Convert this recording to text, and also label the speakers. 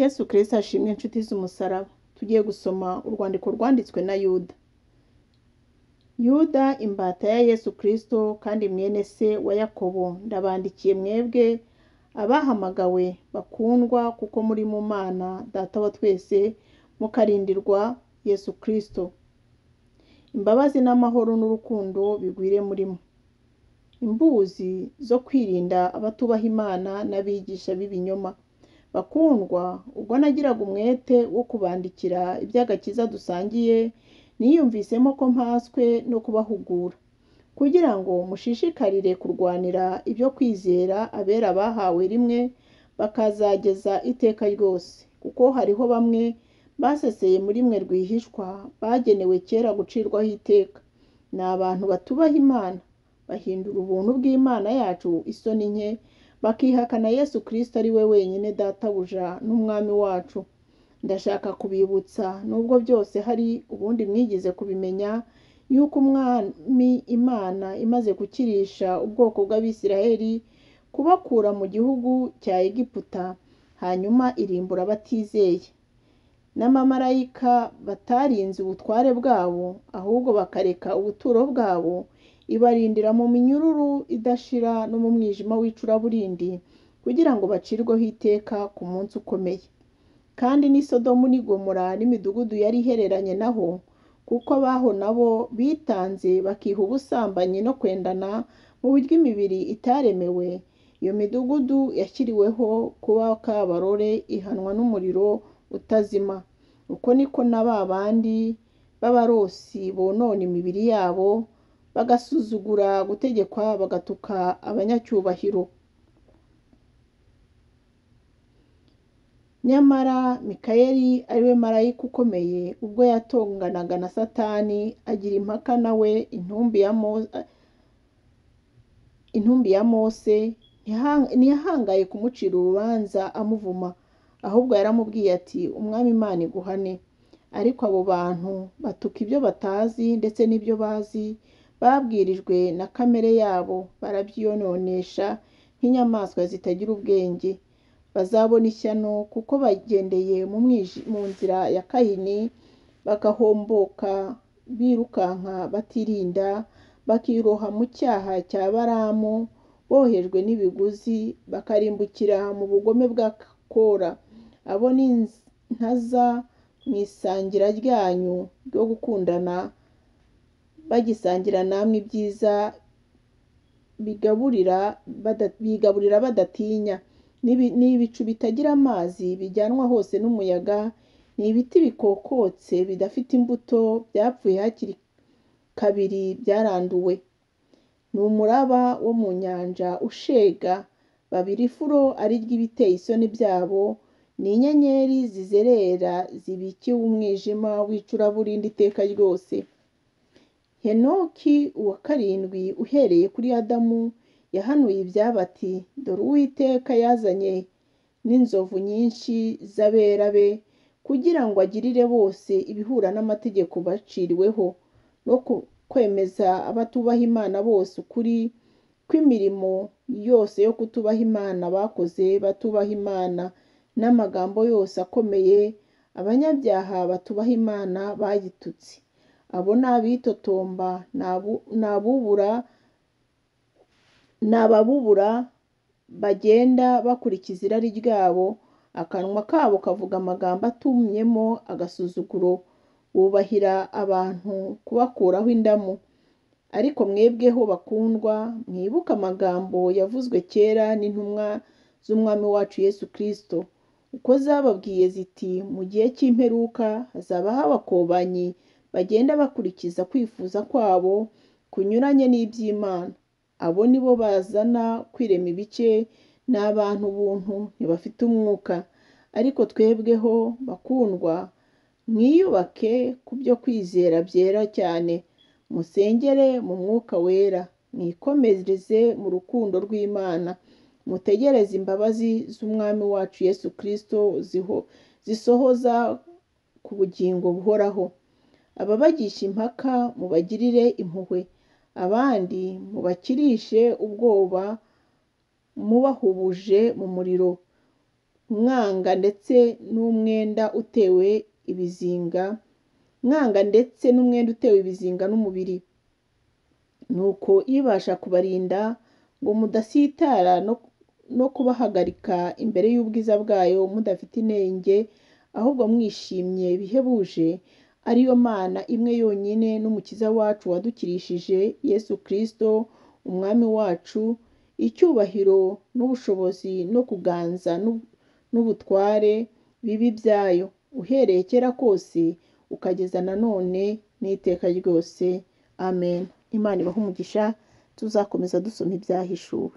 Speaker 1: Yesu Kristo ashimwe inshuti z'umusaraba. Tugiye gusoma urwandiko rwanditswe na Yuda. Yuda imbata ya Yesu Kristo kandi mwene se wa Yakobo, ndabandikiye mwebwe abahamagawe bakundwa kuko muri mu Mana Data wa twese, mukarindirwa Yesu Kristo. Imbabazi n'amahoro n'urukundo bigwire murimo. Imbuzi zo kwirinda abatubaha Imana n'abigisha b'ibinyoma. Bakundwa, ubwo nagiraga umwete wo kubandikira iby'agakiza dusangiye, niyumvisemo ko mpaswe no kubahugura, kugira ngo mushishikarire kurwanira ibyo kwizera abera bahawe rimwe, bakazageza iteka ryose. Kuko hariho bamwe baseseye muri mwe rwihishwa, bagenewe kera gucirwaho iteka. Ni abantu batubaha Imana, bahindura ubuntu bw'Imana yacu isoni nke, bakihakana Yesu Kristo ari we wenyine databuja n'umwami wacu. Ndashaka kubibutsa, nubwo byose hari ubundi mwigize kubimenya, yuko umwami Imana imaze gukirisha ubwoko bw'Abisiraheli, kubakura mu gihugu cya Egiputa, hanyuma irimbura batizeye n'amamarayika batarinze ubutware bwabo, ahubwo bakareka ubuturo bwabo, ibarindira mu minyururu idashira no mu mwijima w'icuraburindi, kugira ngo bacirweho iteka ku munsi ukomeye. Kandi ni Sodomu n'i Gomora n'imidugudu yari ihereranye naho, kuko abaho nabo bitanze bakiha ubusambanyi no kwendana mu buryo imibiri itaremewe. Iyo midugudu yashyiriweho kuba kabarore, ihanwa n'umuriro utazima. Uko niko na ba bandi b'abarosi bonona imibiri yabo, bagasuzugura gutegekwa, bagatuka abanyacyubahiro. Nyamara Mikayeli ari we marayika ukomeye, ubwo yatonganaga na Satani agira impaka nawe, intumbi ya Mose, ntiyahangaye kumucira urubanza amuvuma, ahubwo yaramubwiye ati, umwami Imana iguhane. Ariko abo bantu batuka ibyo batazi, ndetse n'ibyo bazi babwirijwe na kamere yabo, barabyiyononesha nk'inyamaswa zitagira ubwenge. Bazabona ishyano, kuko bagendeye mu nzira ya Kayini, bagahomboka birukanka batirinda, bakiroha mu cyaha cya Baramu, bohejwe n'ibiguzi, bakarimbukira mu bugome bwa Kora. Abo ni ntaza mu isangira ryanyu ryo gukundana, bagisangira namwe ibyiza, bigaburira badatinya. Ni ibicu bitagira amazi, bijyanwa hose n'umuyaga. Ni ibiti bikokotse bidafite imbuto, byapfuye hakiri kabiri, byaranduwe. Ni umuraba wo mu nyanja ushega, babira ifuro ari ry'ibiteye isoni byabo. Ni inyenyeri zizerera, zibikiwe umwijima w'icuraburindi iteka ryose. Henoki uwa karindwi uhereye kuri Adamu yahanuye ibyabo ati, dore Uwiteka yazanye n'inzovu nyinshi z'abera be, kugira ngo agirire bose ibihura n'amategeko baciriweho, no kwemeza abatubaha Imana bose ukuri kw'imirimo yose yo kutubaha Imana bakoze batubaha Imana, n'amagambo yose akomeye abanyabyaha batubaha Imana bayitutse. Abo ni abitotomba, ni ababubura, bagenda bakurikiza irari ryabo. Akanwa kabo kavuga amagambo atumyemo agasuzuguro, bubahira abantu kubakuraho indamu. Ariko mwebweho bakundwa, mwibuke amagambo yavuzwe kera n'intumwa z'umwami wacu Yesu Kristo, uko zababwiye ziti, mu gihe cy'imperuka hazabaho abakobanyi bagenda bakurikiza kwifuza kwabo kunyuranye n'iby'Imana. Abo ni bo bazana kwirema ibice, n'abantu buntu ntibafite umwuka. Ariko twebweho bakundwa, mwiyubake ku byo kwizera byera cyane, musengere mu mwuka wera, mwikomereze mu rukundo rw'Imana, mutegereze imbabazi z'umwami wacu Yesu Kristo zisohoza ku bugingo buhoraho. Ababagisha impaka mubagirire impuhwe, abandi mubakirishe ubwoba, mubahubuje mu muriro. mwanga ndetse n'umwenda utewe ibizinga n'umubiri. Nuko ibasha kubarinda ngo mudasitara no kubahagarika imbere y'ubwiza bwayo mudafite inenge, ahubwo mwishimye bihebuje, ariyo Mana imwe yonyine n'Umukiza wacu wadukirishije Yesu Kristo umwami wacu, icyubahiro n'ubushobozi no kuganza n'ubutware bibi byayo, uhereye kera kose ukageza na none n'iteka ryose. Amen. Imana ibahe umugisha. Tuzakomeza dusoma ibyahishuwe.